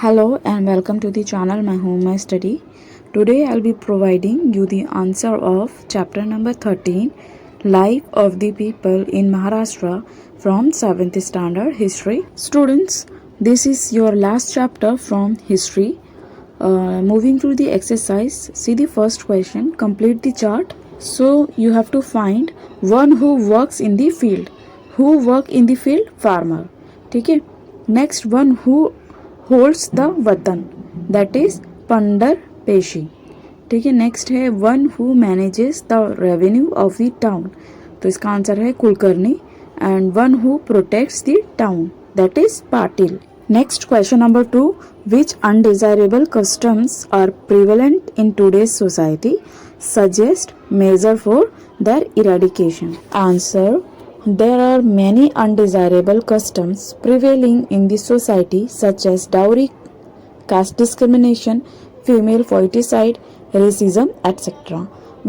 Hello and welcome to the channel My Home My Study. Today I'll be providing you the answer of chapter number 13, Life of the People in Maharashtra from 7th standard history. Students, this is your last chapter from history. Moving through the exercise, see the first question, complete the chart. So you have to find one who works in the field. Who work in the field? Farmer. Okay. Next one who holds the वतन that is पंडर पेशी. ठीक है. Next है one who manages the revenue of the town. तो इसका answer है Kulkarni. And one who protects the town that is Patil. Next question number 2, which undesirable customs are prevalent in today's society, suggest measure for their eradication. Answer, there are many undesirable customs prevailing in the society such as dowry, caste discrimination, female foeticide, racism, etc.,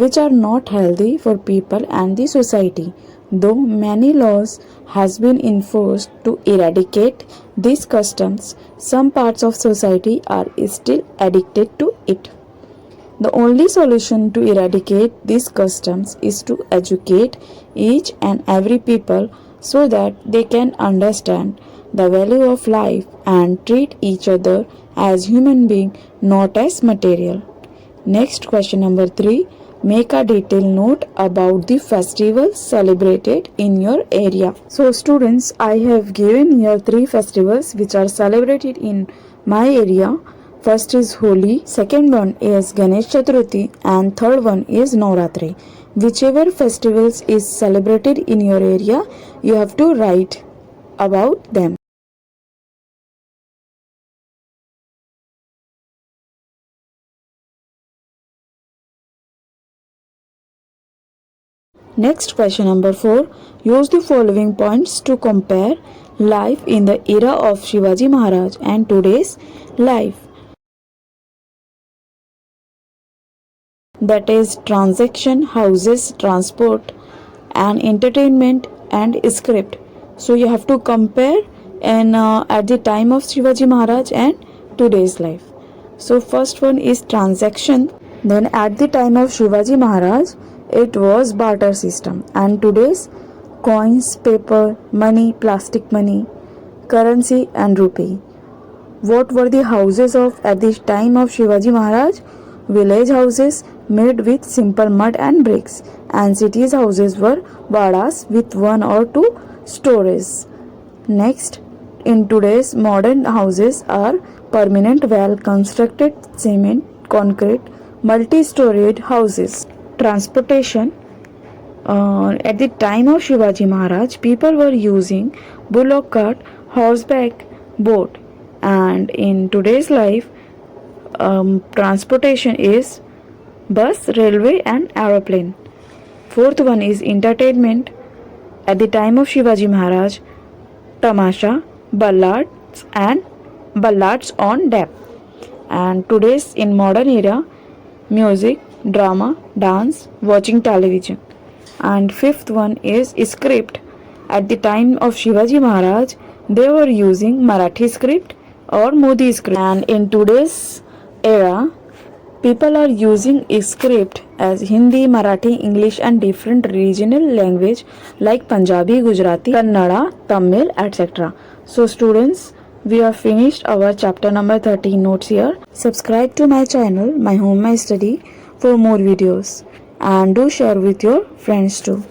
which are not healthy for people and the society. Though many laws has been enforced to eradicate these customs, some parts of society are still addicted to it. The only solution to eradicate these customs is to educate each and every people so that they can understand the value of life and treat each other as human beings, not as material. Next question number 3. Make a detailed note about the festivals celebrated in your area. So students, I have given here 3 festivals which are celebrated in my area. First is Holi, second one is Ganesh Chaturthi, and third one is Navratri. Whichever festivals is celebrated in your area, you have to write about them. Next question number 4. Use the following points to compare life in the era of Shivaji Maharaj and today's life. That is transaction, houses, transport, and entertainment and script. So you have to compare and at the time of Shivaji Maharaj and today's life. So first one is transaction. Then at the time of Shivaji Maharaj, it was barter system, and today's coins, paper, money, plastic money, currency and rupee. What were the houses of at the time of Shivaji Maharaj? Village houses made with simple mud and bricks, and cities houses were vadas with 1 or 2 stories. Next, in today's modern houses are permanent well constructed cement, concrete, multi-storied houses. Transportation. At the time of Shivaji Maharaj, people were using bullock cart, horseback, boat, and in today's life, transportation is bus, railway and aeroplane. Fourth one is entertainment. At the time of Shivaji Maharaj, tamasha, ballads on dap. And today's in modern era, music, drama, dance, watching television. And fifth one is script. At the time of Shivaji Maharaj, they were using Marathi script or Modi script. And in today's era, people are using script as Hindi, Marathi, English and different regional language like Punjabi, Gujarati, Kannada, Tamil, etc. So students, we have finished our chapter number 13 notes here. Subscribe to my channel, My Home My Study, for more videos, and do share with your friends too.